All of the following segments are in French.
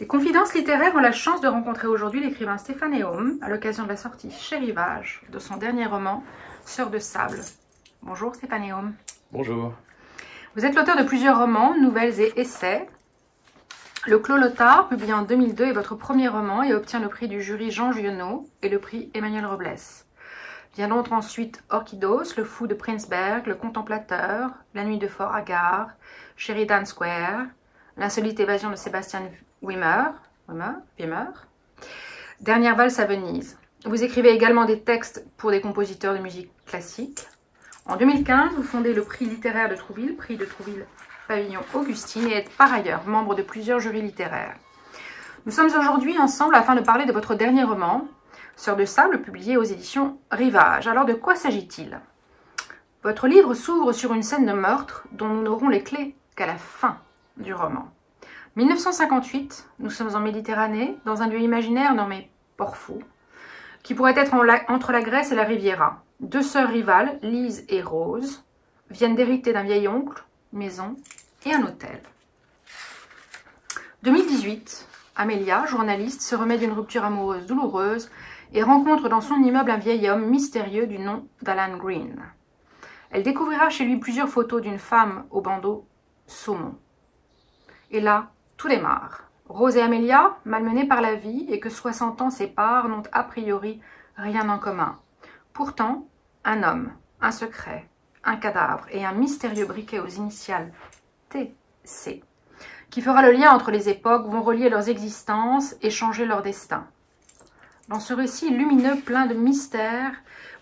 Les confidences littéraires ont la chance de rencontrer aujourd'hui l'écrivain Stéphane Héaume à l'occasion de la sortie chez Rivage de son dernier roman, Sœurs de sable. Bonjour Stéphane Héaume. Bonjour. Vous êtes l'auteur de plusieurs romans, nouvelles et essais. Le Clos Lothar, publié en 2002, est votre premier roman et obtient le prix du jury Jean Giono et le prix Emmanuel Robles. Viendront ensuite Orchidos, Le Fou de Princeberg, Le Contemplateur, La Nuit de Fort Agar, Sheridan Square, L'insolite évasion de Sébastien Wimmer, Dernière valse à Venise. Vous écrivez également des textes pour des compositeurs de musique classique. En 2015, vous fondez le prix littéraire de Trouville, prix de Trouville Pavillon Augustine, et êtes par ailleurs membre de plusieurs jurys littéraires. Nous sommes aujourd'hui ensemble afin de parler de votre dernier roman, Sœurs de sable, publié aux éditions Rivage. Alors de quoi s'agit-il? Votre livre s'ouvre sur une scène de meurtre dont nous n'aurons les clés qu'à la fin du roman. 1958, nous sommes en Méditerranée, dans un lieu imaginaire nommé Porfou, qui pourrait être entre la Grèce et la Riviera. Deux sœurs rivales, Lise et Rose, viennent d'hériter d'un vieil oncle, une maison et un hôtel. 2018, Amelia, journaliste, se remet d'une rupture amoureuse douloureuse et rencontre dans son immeuble un vieil homme mystérieux du nom d'Alan Green. Elle découvrira chez lui plusieurs photos d'une femme au bandeau saumon. Et là, tout démarre. Rose et Amelia, malmenées par la vie et que 60 ans séparent, n'ont a priori rien en commun. Pourtant, un homme, un secret, un cadavre et un mystérieux briquet aux initiales TC, qui fera le lien entre les époques, vont relier leurs existences et changer leur destin. Dans ce récit lumineux plein de mystères,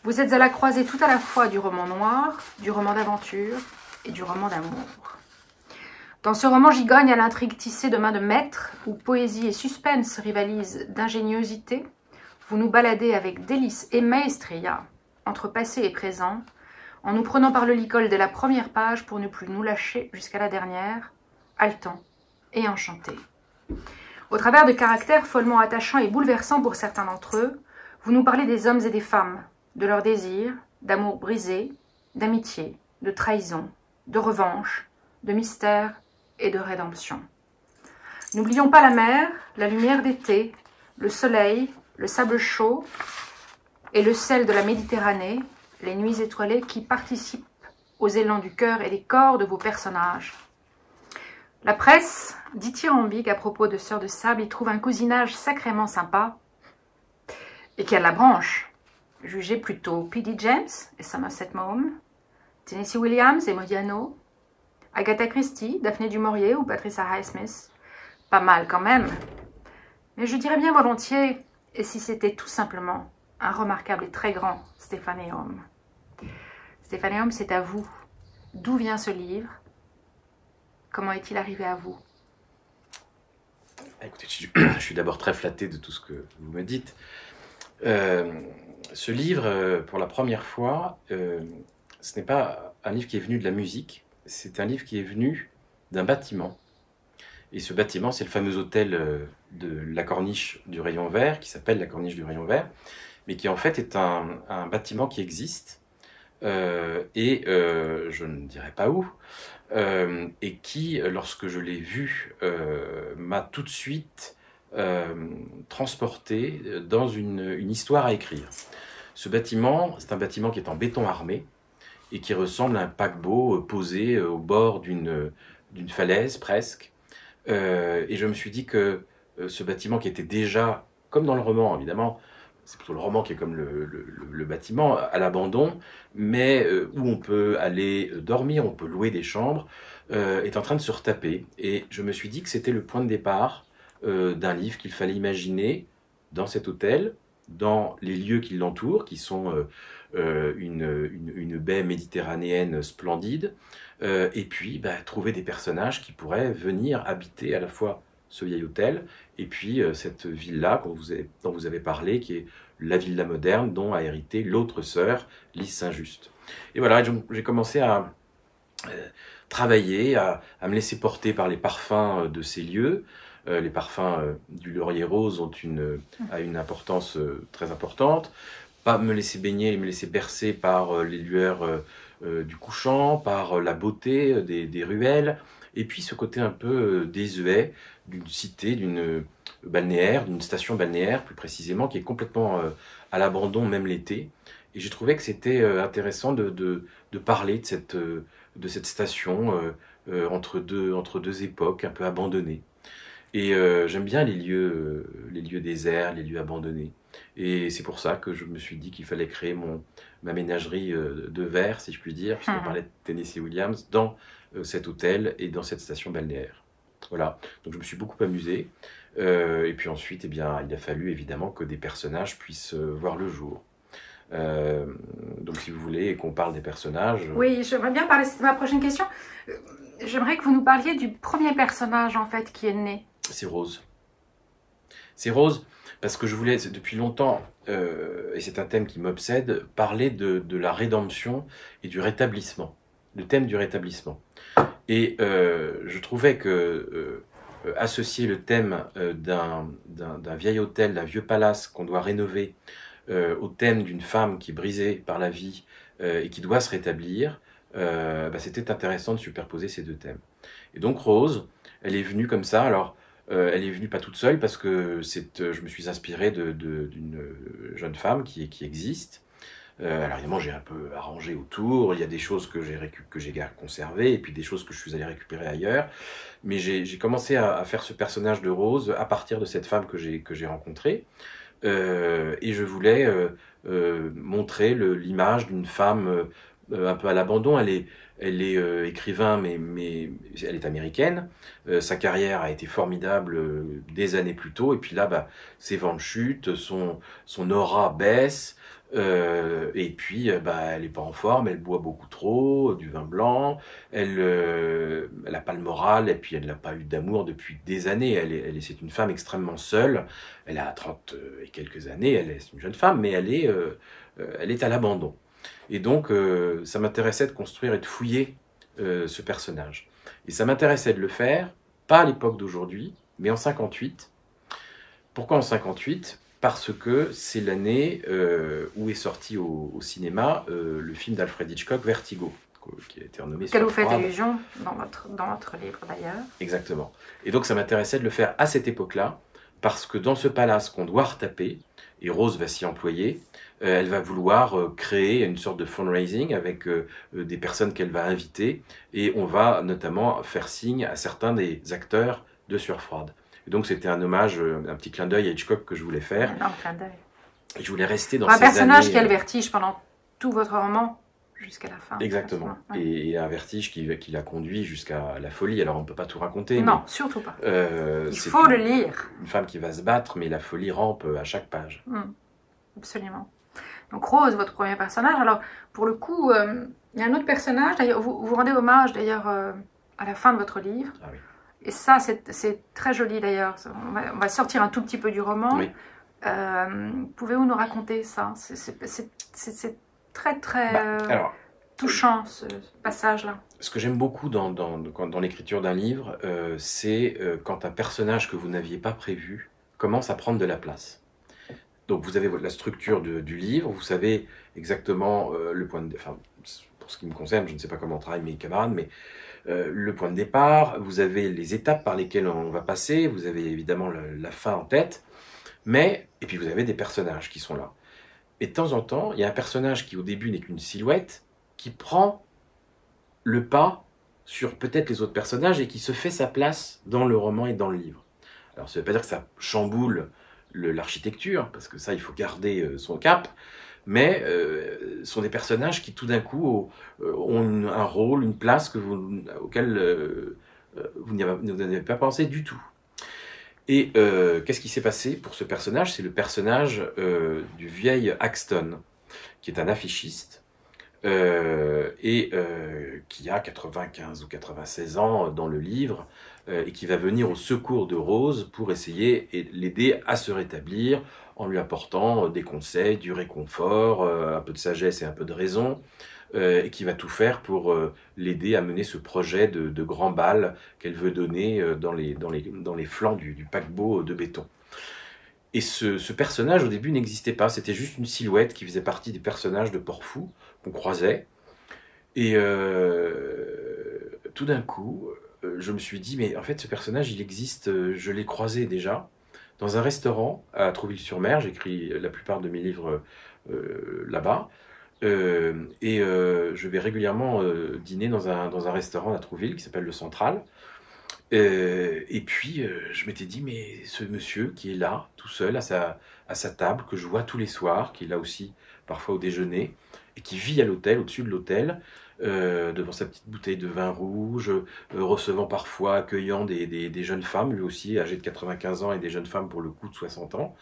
vous êtes à la croisée tout à la fois du roman noir, du roman d'aventure et du roman d'amour. Dans ce roman gigogne à l'intrigue tissée de main de maître, où poésie et suspense rivalisent d'ingéniosité, vous nous baladez avec délice et maestria, entre passé et présent, en nous prenant par le licol dès la première page pour ne plus nous lâcher jusqu'à la dernière, haletant et enchanté. Au travers de caractères follement attachants et bouleversants pour certains d'entre eux, vous nous parlez des hommes et des femmes, de leurs désirs, d'amour brisé, d'amitié, de trahison, de revanche, de mystère et de rédemption. N'oublions pas la mer, la lumière d'été, le soleil, le sable chaud et le sel de la Méditerranée, les nuits étoilées qui participent aux élans du cœur et des corps de vos personnages. La presse, dithyrambique à propos de Sœurs de sable, y trouve un cousinage sacrément sympa et qui a de la branche. Jugez plutôt P.D. James et Somerset Maugham, Tennessee Williams et Modiano, Agatha Christie, Daphné du Maurier ou Patricia Highsmith. Pas mal quand même. Mais je dirais bien volontiers, et si c'était tout simplement un remarquable et très grand Stéphane Héaume. Stéphane Héaume, c'est à vous. D'où vient ce livre? Comment est-il arrivé à vous? Écoutez, je suis d'abord très flatté de tout ce que vous me dites. Ce livre, pour la première fois, ce n'est pas un livre qui est venu de la musique, c'est un livre qui est venu d'un bâtiment. Et ce bâtiment, c'est le fameux hôtel de la Corniche du Rayon Vert, qui s'appelle la Corniche du Rayon Vert, mais qui en fait est un bâtiment qui existe, je ne dirai pas où, et qui, lorsque je l'ai vu, m'a tout de suite transporté dans une histoire à écrire. Ce bâtiment, c'est un bâtiment qui est en béton armé et qui ressemble à un paquebot posé au bord d'une falaise presque. Et je me suis dit que ce bâtiment qui était déjà, comme dans le roman évidemment, c'est plutôt le roman qui est comme le bâtiment, à l'abandon, mais où on peut aller dormir, on peut louer des chambres, est en train de se retaper. Et je me suis dit que c'était le point de départ d'un livre qu'il fallait imaginer dans cet hôtel, dans les lieux qui l'entourent, qui sont une baie méditerranéenne splendide, et puis trouver des personnages qui pourraient venir habiter à la fois ce vieil hôtel, et puis cette villa dont vous avez parlé, qui est la villa moderne, dont a hérité l'autre sœur, Lise Saint-Just. Et voilà, j'ai commencé à travailler, à me laisser porter par les parfums de ces lieux. Les parfums du laurier rose ont une importance très importante. Pas me laisser baigner, me laisser bercer par les lueurs du couchant, par la beauté des ruelles, et puis ce côté un peu désuet d'une cité, d'une balnéaire, d'une station balnéaire plus précisément, qui est complètement à l'abandon même l'été. Et j'ai trouvé que c'était intéressant de parler de cette station entre deux époques un peu abandonnées. Et j'aime bien les lieux déserts, les lieux abandonnés. Et c'est pour ça que je me suis dit qu'il fallait créer ma ménagerie de verre, si je puis dire, puisqu'on parlait de Tennessee Williams, dans cet hôtel et dans cette station balnéaire. Voilà, donc je me suis beaucoup amusé. Et puis ensuite, eh bien, il a fallu évidemment que des personnages puissent voir le jour. Donc si vous voulez qu'on parle des personnages... Oui, j'aimerais bien parler, c'est ma prochaine question. J'aimerais que vous nous parliez du premier personnage en fait qui est né. C'est Rose. C'est Rose parce que je voulais, depuis longtemps, et c'est un thème qui m'obsède, parler de la rédemption et du rétablissement. Le thème du rétablissement. Et je trouvais que associer le thème d'un vieil hôtel, d'un vieux palace qu'on doit rénover, au thème d'une femme qui est brisée par la vie et qui doit se rétablir, c'était intéressant de superposer ces deux thèmes. Et donc Rose, elle est venue comme ça. Alors, elle est venue pas toute seule parce que je me suis inspiré d'une jeune femme qui existe. Alors évidemment, j'ai un peu arrangé autour. Il y a des choses que j'ai conservées et puis des choses que je suis allé récupérer ailleurs. Mais j'ai commencé à faire ce personnage de Rose à partir de cette femme que j'ai rencontrée. Et je voulais montrer l'image d'une femme un peu à l'abandon. Elle est écrivain, mais elle est américaine. Sa carrière a été formidable des années plus tôt. Et puis là, ses vents de chute, son aura baisse. Et puis, elle n'est pas en forme, elle boit beaucoup trop, du vin blanc, elle n'a pas le moral, et puis elle n'a pas eu d'amour depuis des années. C'est une femme extrêmement seule, elle a 30 et quelques années, c'est une jeune femme, mais elle est à l'abandon. Et donc, ça m'intéressait de construire et de fouiller ce personnage. Et ça m'intéressait de le faire, pas à l'époque d'aujourd'hui, mais en 58. Pourquoi en 58 ? Parce que c'est l'année où est sorti au cinéma le film d'Alfred Hitchcock, Vertigo, qui a été renommé Auquel vous faites allusion dans votre livre d'ailleurs. Exactement. Et donc ça m'intéressait de le faire à cette époque-là, parce que dans ce palace qu'on doit retaper, et Rose va s'y employer, elle va vouloir créer une sorte de fundraising avec des personnes qu'elle va inviter, et on va notamment faire signe à certains des acteurs de Sueur froide. Et donc c'était un hommage, un petit clin d'œil à Hitchcock que je voulais faire. Un énorme clin d'œil. Et je voulais rester dans ces années... Un personnage qui a le vertige pendant tout votre roman, jusqu'à la fin. Exactement. Ouais. Et un vertige qui l'a conduit jusqu'à la folie. Alors on ne peut pas tout raconter. Non, surtout pas. Il faut le lire. Une femme qui va se battre, mais la folie rampe à chaque page. Absolument. Donc Rose, votre premier personnage. Alors pour le coup, il y a un autre personnage. D'ailleurs, vous rendez hommage d'ailleurs à la fin de votre livre. Ah oui. Et ça, c'est très joli d'ailleurs. On va sortir un tout petit peu du roman. Oui. Pouvez-vous nous raconter ça? C'est très très touchant ce passage-là. Ce que j'aime beaucoup dans l'écriture d'un livre, c'est quand un personnage que vous n'aviez pas prévu commence à prendre de la place. Donc vous avez la structure du livre, vous savez exactement le point de... Enfin, pour ce qui me concerne, je ne sais pas comment travaillent mes camarades, mais le point de départ, vous avez les étapes par lesquelles on va passer, vous avez évidemment la fin en tête, et puis vous avez des personnages qui sont là. Et de temps en temps, il y a un personnage qui au début n'est qu'une silhouette, qui prend le pas sur peut-être les autres personnages et qui se fait sa place dans le roman et dans le livre. Alors ça ne veut pas dire que ça chamboule l'architecture, parce que ça, il faut garder son cap, mais sont des personnages qui tout d'un coup ont un rôle, une place auquel vous n'avez pas pensé du tout. Et qu'est-ce qui s'est passé pour ce personnage? C'est le personnage du vieil Axton, qui est un affichiste, qui a 95 ou 96 ans dans le livre, et qui va venir au secours de Rose pour essayer et l'aider à se rétablir en lui apportant des conseils, du réconfort, un peu de sagesse et un peu de raison, et qui va tout faire pour l'aider à mener ce projet de grand bal qu'elle veut donner dans les flancs du paquebot de béton. Et ce personnage, au début, n'existait pas. C'était juste une silhouette qui faisait partie des personnages de Port-Fou qu'on croisait. Et tout d'un coup, je me suis dit, mais en fait, ce personnage, il existe, je l'ai croisé déjà, dans un restaurant à Trouville-sur-Mer. J'écris la plupart de mes livres là-bas. Je vais régulièrement dîner dans un restaurant à Trouville qui s'appelle le Central. Et puis, je m'étais dit, mais ce monsieur qui est là, tout seul, à sa table, que je vois tous les soirs, qui est là aussi parfois au déjeuner, et qui vit à l'hôtel, au-dessus de l'hôtel, devant sa petite bouteille de vin rouge, recevant parfois, accueillant des jeunes femmes, lui aussi, âgées de 95 ans, et des jeunes femmes pour le coup de 60 ans,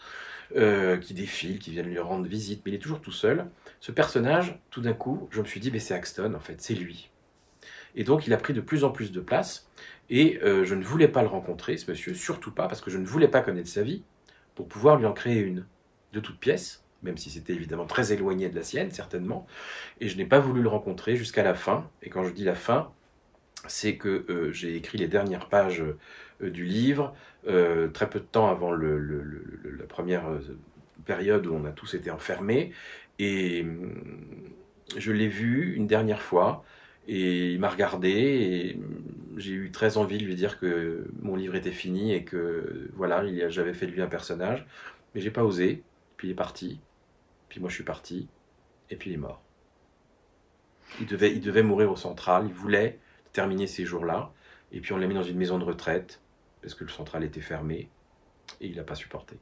qui défilent, qui viennent lui rendre visite, mais il est toujours tout seul. Ce personnage, tout d'un coup, je me suis dit, mais c'est Axton, en fait, c'est lui. Et donc, il a pris de plus en plus de place. Et je ne voulais pas le rencontrer, ce monsieur, surtout pas, parce que je ne voulais pas connaître sa vie, pour pouvoir lui en créer une, de toute pièce, même si c'était évidemment très éloigné de la sienne, certainement. Et je n'ai pas voulu le rencontrer jusqu'à la fin. Et quand je dis la fin, c'est que j'ai écrit les dernières pages du livre, très peu de temps avant la première période où on a tous été enfermés. Et je l'ai vu une dernière fois. Et il m'a regardé et j'ai eu très envie de lui dire que mon livre était fini et que voilà, j'avais fait de lui un personnage. Mais j'ai pas osé. Puis il est parti. Puis moi je suis parti. Et puis il est mort. Il devait mourir au Central. Il voulait terminer ces jours-là. Et puis on l'a mis dans une maison de retraite parce que le Central était fermé. Et il n'a pas supporté.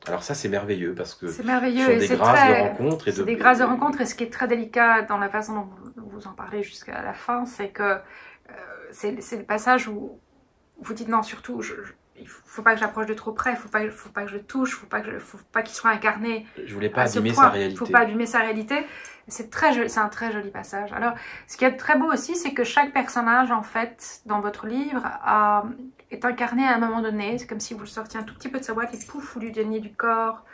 Alors ça, c'est merveilleux parce que c'est merveilleux, ce sont des grâces de rencontre. C'est des grâces de rencontre, et ce qui est très délicat dans la façon dont vous en parlez jusqu'à la fin, c'est que c'est le passage où vous dites non, surtout, il ne faut pas que j'approche de trop près, il ne faut pas que je le touche, il ne faut pas qu'il soit incarné. Je voulais pas abîmer sa réalité. Il ne faut pas abîmer sa réalité. C'est un très joli passage. Alors, ce qui est très beau aussi, c'est que chaque personnage, en fait, dans votre livre, est incarné à un moment donné. C'est comme si vous le sortiez un tout petit peu de sa boîte et pouf, vous lui donniez du corps,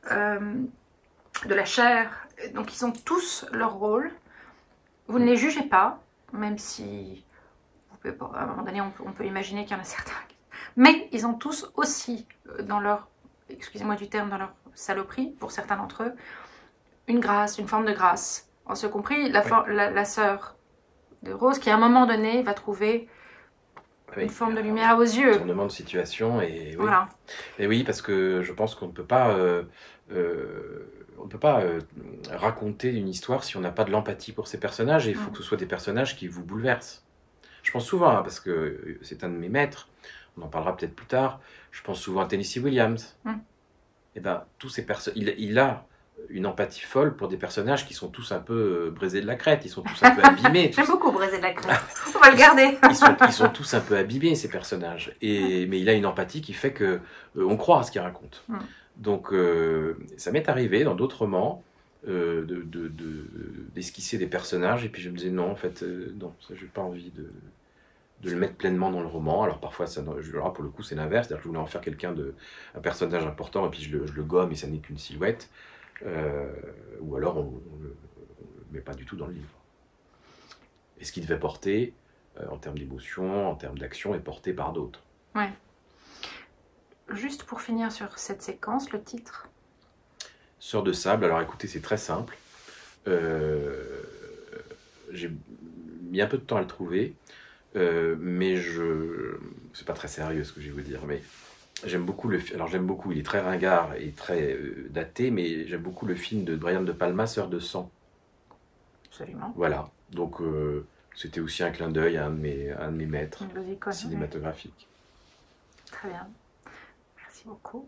de la chair. Donc, ils ont tous leur rôle. Vous ne les jugez pas, même si, à un moment donné, on peut imaginer qu'il y en a certains. Mais ils ont tous aussi, dans leur, excusez-moi du terme, dans leur saloperie, pour certains d'entre eux, une grâce, une forme de grâce. En ce compris, la sœur de Rose, qui à un moment donné va trouver une forme de lumière aux yeux. Tournement de situation, et oui. Voilà. Et oui, parce que je pense qu'on ne peut pas, raconter une histoire si on n'a pas de l'empathie pour ces personnages, et il faut que ce soit des personnages qui vous bouleversent. Je pense souvent, hein, parce que c'est un de mes maîtres, on en parlera peut-être plus tard, je pense souvent à Tennessee Williams. Et ben, tous ces il a une empathie folle pour des personnages qui sont tous un peu brisés de la crête, ils sont tous un peu abîmés. J'aime beaucoup brisé de la crête, on va le garder. Ils sont tous un peu abîmés, ces personnages. Mais il a une empathie qui fait que on croit à ce qu'il raconte. Donc ça m'est arrivé dans d'autres romans d'esquisser des personnages, et puis je me disais non, en fait, non, ça, je n'ai pas envie de le mettre pleinement dans le roman. Alors parfois, pour le coup, c'est l'inverse, c'est-à-dire que je voulais en faire un personnage important, et puis je le gomme et ça n'est qu'une silhouette. Ou alors on ne le met pas du tout dans le livre. Et ce qu'il devait porter, en termes d'émotion, en termes d'action, est porté par d'autres. Ouais. Juste pour finir sur cette séquence, le titre. Sœur de sable, alors écoutez, c'est très simple. J'ai mis un peu de temps à le trouver, mais c'est pas très sérieux ce que je vais vous dire, mais j'aime beaucoup j'aime beaucoup, il est très ringard et très daté, mais j'aime beaucoup le film de Brian De Palma, Sœur de sang. Absolument. Voilà, donc c'était aussi un clin d'œil à un de mes maîtres cinématographiques. Très bien, merci beaucoup.